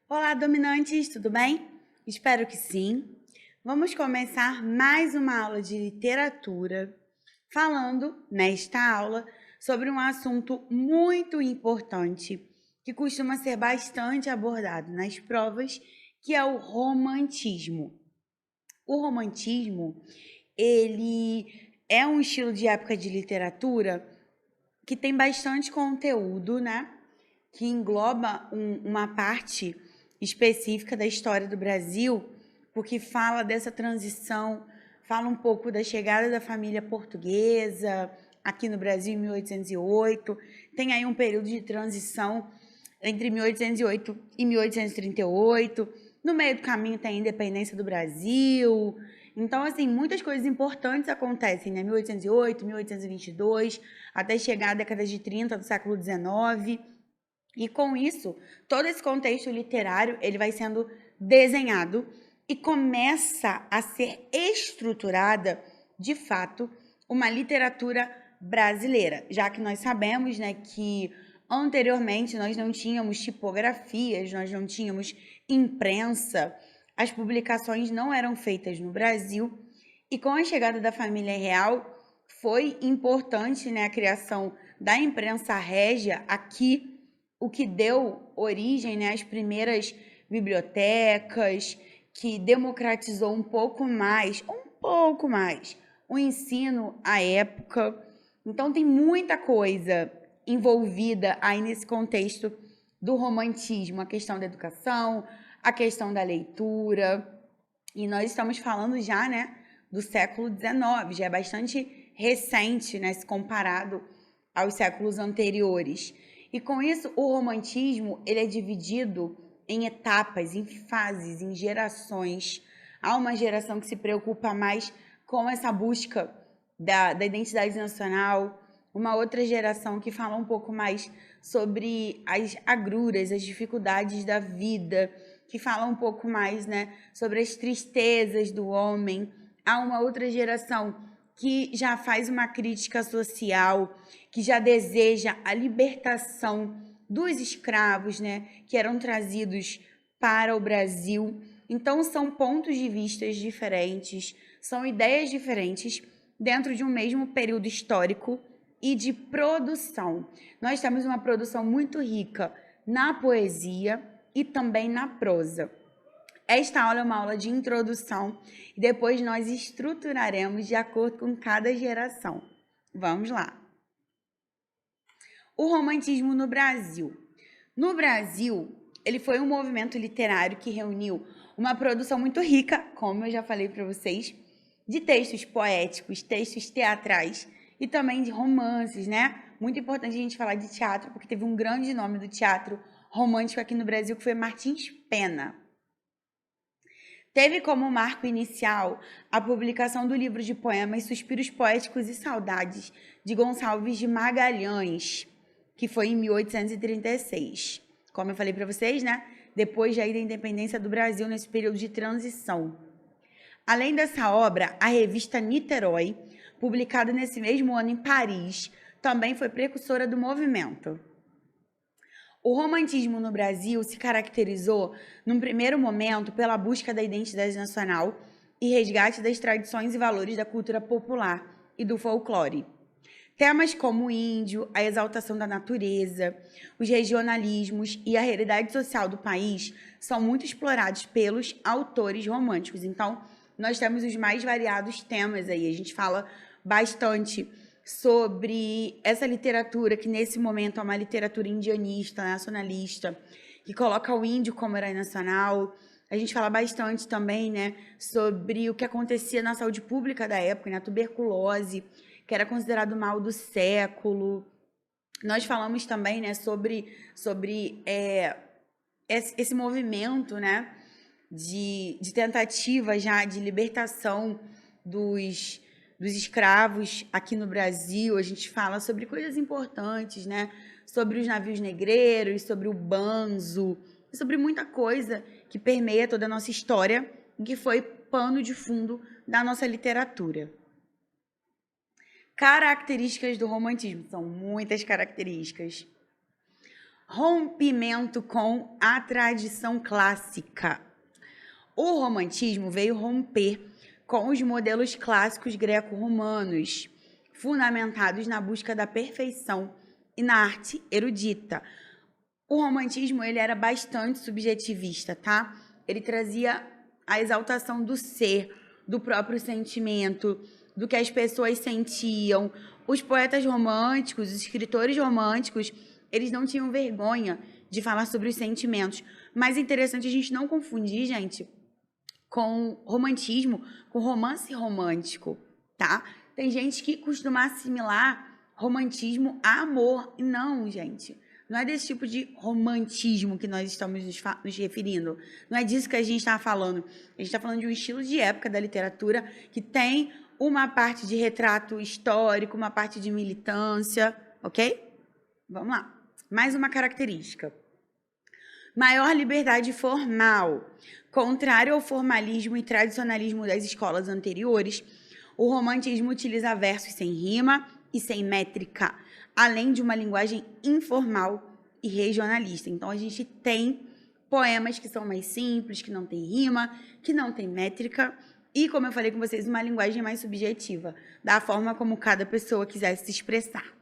Olá, dominantes, tudo bem? Espero que sim. Vamos começar mais uma aula de literatura, falando nesta aula sobre um assunto muito importante que costuma ser bastante abordado nas provas, que é o romantismo. O romantismo, ele é um estilo de época de literatura que tem bastante conteúdo, né? Que engloba uma parte específica da história do Brasil, porque fala dessa transição, fala um pouco da chegada da família portuguesa aqui no Brasil em 1808. Tem aí um período de transição entre 1808 e 1838. No meio do caminho tem a independência do Brasil. Então, assim, muitas coisas importantes acontecem, né? 1808, 1822, até chegar à década de 30 do século XIX. E com isso, todo esse contexto literário, ele vai sendo desenhado e começa a ser estruturada, de fato, uma literatura brasileira, já que nós sabemos, né, que anteriormente nós não tínhamos tipografias, nós não tínhamos imprensa, as publicações não eram feitas no Brasil, e com a chegada da família real foi importante, né, a criação da imprensa régia aqui, o que deu origem, né, às primeiras bibliotecas, que democratizou um pouco mais, o ensino à época. Então tem muita coisa envolvida aí nesse contexto do romantismo, a questão da educação, a questão da leitura. E nós estamos falando já, né, do século XIX, já é bastante recente, né, se comparado aos séculos anteriores. E com isso, o romantismo, ele é dividido em etapas, em fases, em gerações. Há uma geração que se preocupa mais com essa busca da identidade nacional, uma outra geração que fala um pouco mais sobre as agruras, as dificuldades da vida, que fala um pouco mais, né, sobre as tristezas do homem. Há uma outra geração que já faz uma crítica social, que já deseja a libertação dos escravos, né, que eram trazidos para o Brasil. Então são pontos de vista diferentes, são ideias diferentes dentro de um mesmo período histórico e de produção. Nós temos uma produção muito rica na poesia e também na prosa. Esta aula é uma aula de introdução e depois nós estruturaremos de acordo com cada geração. Vamos lá. O romantismo no Brasil. No Brasil, ele foi um movimento literário que reuniu uma produção muito rica, como eu já falei para vocês, de textos poéticos, textos teatrais e também de romances, né? Muito importante a gente falar de teatro, porque teve um grande nome do teatro romântico aqui no Brasil, que foi Martins Pena. Teve como marco inicial a publicação do livro de poemas Suspiros Poéticos e Saudades, de Gonçalves de Magalhães, que foi em 1836. Como eu falei para vocês, né? Depois já da independência do Brasil, nesse período de transição. Além dessa obra, a revista Niterói, publicada nesse mesmo ano em Paris, também foi precursora do movimento. O romantismo no Brasil se caracterizou, num primeiro momento, pela busca da identidade nacional e resgate das tradições e valores da cultura popular e do folclore. Temas como o índio, a exaltação da natureza, os regionalismos e a realidade social do país são muito explorados pelos autores românticos. Então, nós temos os mais variados temas aí. A gente fala bastante sobre essa literatura que nesse momento é uma literatura indianista, nacionalista, que coloca o índio como herói nacional. A gente fala bastante também, né, sobre o que acontecia na saúde pública da época, né, a tuberculose, que era considerado o mal do século. Nós falamos também, né, sobre esse movimento, né, de tentativa já de libertação dos escravos aqui no Brasil. A gente fala sobre coisas importantes, né, sobre os navios negreiros, sobre o banzo, sobre muita coisa que permeia toda a nossa história e que foi pano de fundo da nossa literatura. Características do romantismo, são muitas características. rompimento com a tradição clássica. O romantismo veio romper com os modelos clássicos greco-romanos, fundamentados na busca da perfeição e na arte erudita. O romantismo ele era bastante subjetivista, tá? Ele trazia a exaltação do ser, do próprio sentimento, do que as pessoas sentiam. Os poetas românticos, os escritores românticos, eles não tinham vergonha de falar sobre os sentimentos. Mas é interessante a gente não confundir, gente, com romantismo, com romance romântico, tá? Tem gente que costuma assimilar romantismo a amor. E não, gente. Não é desse tipo de romantismo que nós estamos nos referindo. Não é disso que a gente está falando. A gente está falando de um estilo de época da literatura que tem uma parte de retrato histórico, uma parte de militância, ok? Vamos lá. Mais uma característica. Maior liberdade formal. Contrário ao formalismo e tradicionalismo das escolas anteriores, o romantismo utiliza versos sem rima e sem métrica, além de uma linguagem informal e regionalista. Então, a gente tem poemas que são mais simples, que não tem rima, que não tem métrica, e, como eu falei com vocês, uma linguagem mais subjetiva, da forma como cada pessoa quisesse se expressar.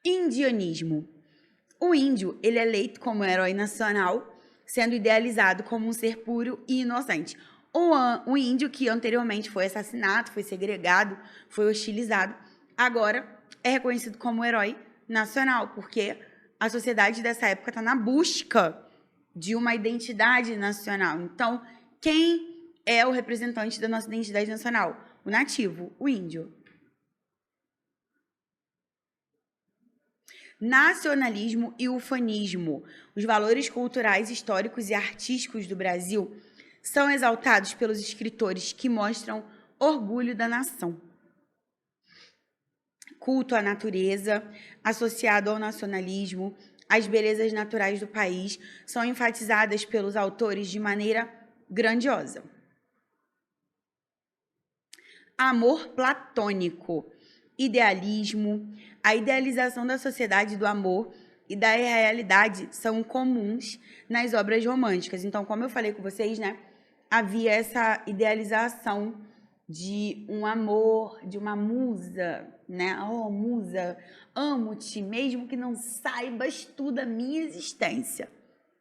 Indianismo. O índio, ele é eleito como herói nacional, sendo idealizado como um ser puro e inocente. O índio que anteriormente foi assassinado, foi segregado, foi hostilizado, agora é reconhecido como herói nacional, porque a sociedade dessa época está na busca de uma identidade nacional. Então, quem é o representante da nossa identidade nacional? O nativo, o índio. Nacionalismo e ufanismo. Os valores culturais, históricos e artísticos do Brasil são exaltados pelos escritores que mostram orgulho da nação. Culto à natureza, associado ao nacionalismo, as belezas naturais do país são enfatizadas pelos autores de maneira grandiosa. Amor platônico, idealismo, a idealização da sociedade do amor e da realidade são comuns nas obras românticas. Então, como eu falei com vocês, né, havia essa idealização de um amor, de uma musa, né? Oh, musa, amo-te, mesmo que não saibas tudo da minha existência.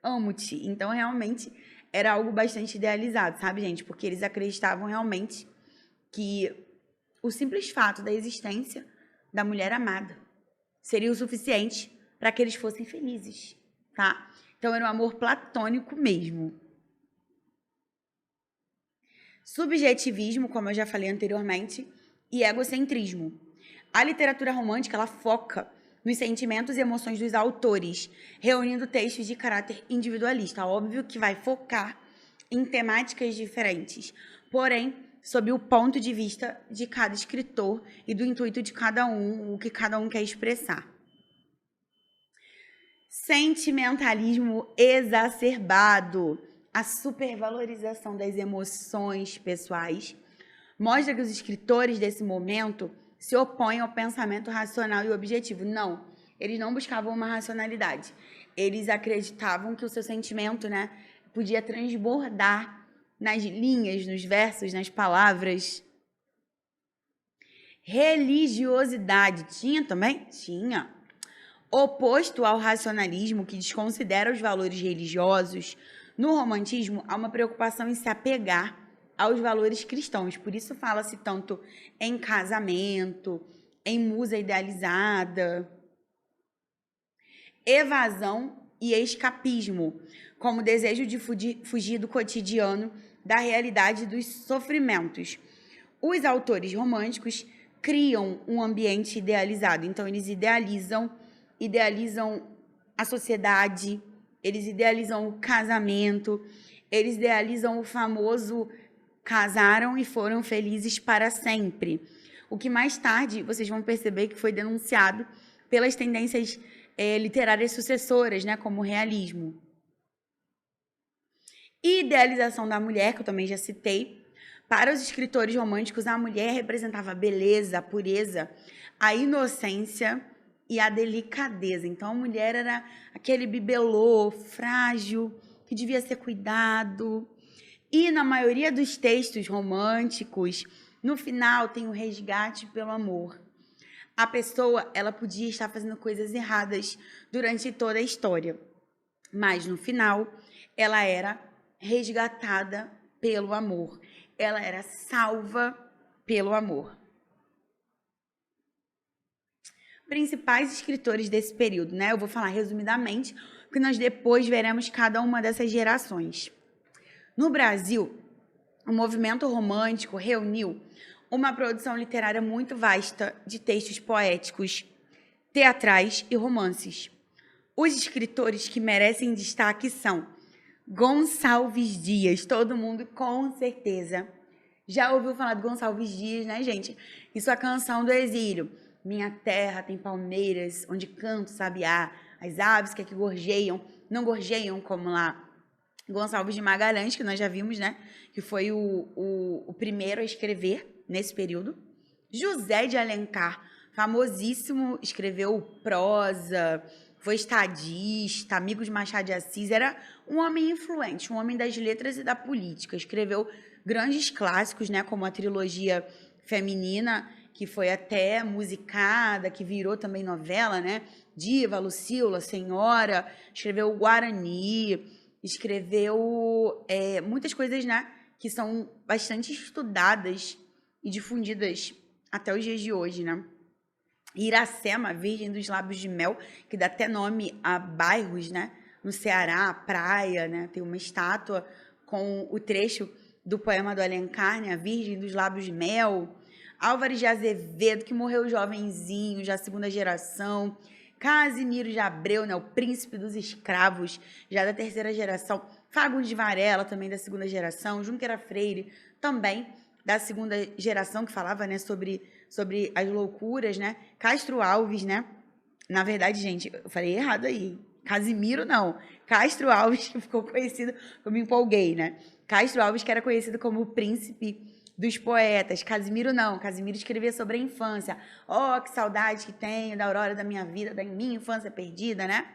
Amo-te. Então, realmente, era algo bastante idealizado, sabe, gente? Porque eles acreditavam realmente que o simples fato da existência da mulher amada seria o suficiente para que eles fossem felizes, tá? Então, era um amor platônico mesmo. Subjetivismo, como eu já falei anteriormente, e egocentrismo. A literatura romântica, ela foca nos sentimentos e emoções dos autores, reunindo textos de caráter individualista. Óbvio que vai focar em temáticas diferentes, porém, sob o ponto de vista de cada escritor e do intuito de cada um, o que cada um quer expressar. Sentimentalismo exacerbado. A supervalorização das emoções pessoais mostra que os escritores desse momento se opõem ao pensamento racional e objetivo. Não, eles não buscavam uma racionalidade. Eles acreditavam que o seu sentimento, né, podia transbordar nas linhas, nos versos, nas palavras. Religiosidade. Tinha também? Tinha. Oposto ao racionalismo, que desconsidera os valores religiosos, no romantismo há uma preocupação em se apegar aos valores cristãos. Por isso fala-se tanto em casamento, em musa idealizada. Evasão e escapismo, como desejo de fugir do cotidiano, da realidade dos sofrimentos. Os autores românticos criam um ambiente idealizado. Então, eles idealizam a sociedade, eles idealizam o casamento, eles idealizam o famoso casaram e foram felizes para sempre. O que mais tarde vocês vão perceber que foi denunciado pelas tendências literárias sucessoras, né, como o realismo. Idealização da mulher, que eu também já citei. Para os escritores românticos, a mulher representava a beleza, a pureza, a inocência e a delicadeza. Então, a mulher era aquele bibelô frágil, que devia ser cuidado. E na maioria dos textos românticos, no final tem o resgate pelo amor. A pessoa, ela podia estar fazendo coisas erradas durante toda a história, mas no final, ela era resgatada pelo amor. Ela era salva pelo amor. Principais escritores desse período, né? Eu vou falar resumidamente, porque nós depois veremos cada uma dessas gerações. No Brasil, o movimento romântico reuniu uma produção literária muito vasta de textos poéticos, teatrais e romances. Os escritores que merecem destaque são Gonçalves Dias, todo mundo com certeza já ouviu falar de Gonçalves Dias, né, gente? E sua canção do exílio. Minha terra tem palmeiras, onde canto sabiá, as aves que aqui gorjeiam, não gorjeiam como lá. Gonçalves de Magalhães, que nós já vimos, né? Que foi o primeiro a escrever nesse período. José de Alencar, famosíssimo, escreveu prosa, foi estadista, amigo de Machado de Assis, era um homem influente, um homem das letras e da política. Escreveu grandes clássicos, né? Como a trilogia feminina, que foi até musicada, que virou também novela, né? Diva, Lucila, Senhora, escreveu o Guarani, escreveu muitas coisas, né, que são bastante estudadas e difundidas até os dias de hoje, né? Iracema, Virgem dos Lábios de Mel, que dá até nome a bairros, né? No Ceará, a praia, né? Tem uma estátua com o trecho do poema do Alencar, né? A Virgem dos Lábios de Mel. Álvares de Azevedo, que morreu jovenzinho, já segunda geração. Casimiro de Abreu, né, o príncipe dos escravos, já da terceira geração. Fagundes de Varela, também da segunda geração. Junqueira Freire, também da segunda geração, que falava, né, sobre as loucuras, né? Castro Alves, né? Na verdade, gente, eu falei errado aí. Casimiro, não. Castro Alves, que ficou conhecido, eu me empolguei, né? Castro Alves, que era conhecido como o príncipe dos poetas. Casimiro não, Casimiro escrevia sobre a infância. Oh, que saudade que tenho da aurora da minha vida, da minha infância perdida, né?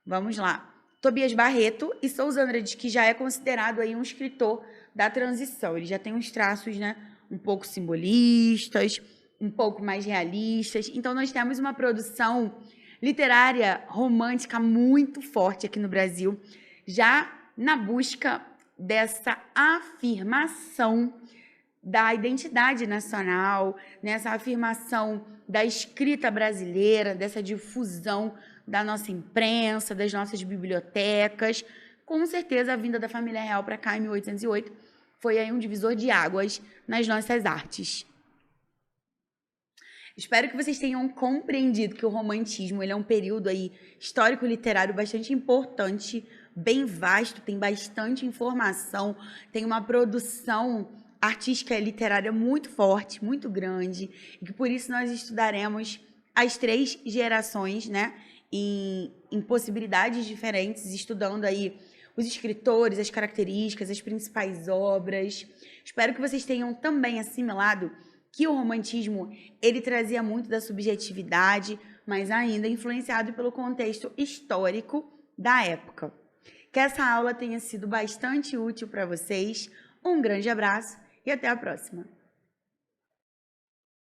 Vamos lá. Tobias Barreto e Souza Andrade, que já é considerado aí um escritor da transição. Ele já tem uns traços, né, um pouco simbolistas, um pouco mais realistas. Então, nós temos uma produção literária romântica muito forte aqui no Brasil, já na busca dessa afirmação da identidade nacional, nessa afirmação da escrita brasileira, dessa difusão da nossa imprensa, das nossas bibliotecas. Com certeza, a vinda da família real para cá em 1808 foi aí um divisor de águas nas nossas artes. Espero que vocês tenham compreendido que o romantismo ele é um período aí histórico-literário bastante importante, bem vasto, tem bastante informação, tem uma produção artística e literária muito forte, muito grande, e que por isso nós estudaremos as 3 gerações, né, em possibilidades diferentes, estudando aí os escritores, as características, as principais obras. Espero que vocês tenham também assimilado que o romantismo ele trazia muito da subjetividade, mas ainda influenciado pelo contexto histórico da época. Que essa aula tenha sido bastante útil para vocês. Um grande abraço e até a próxima!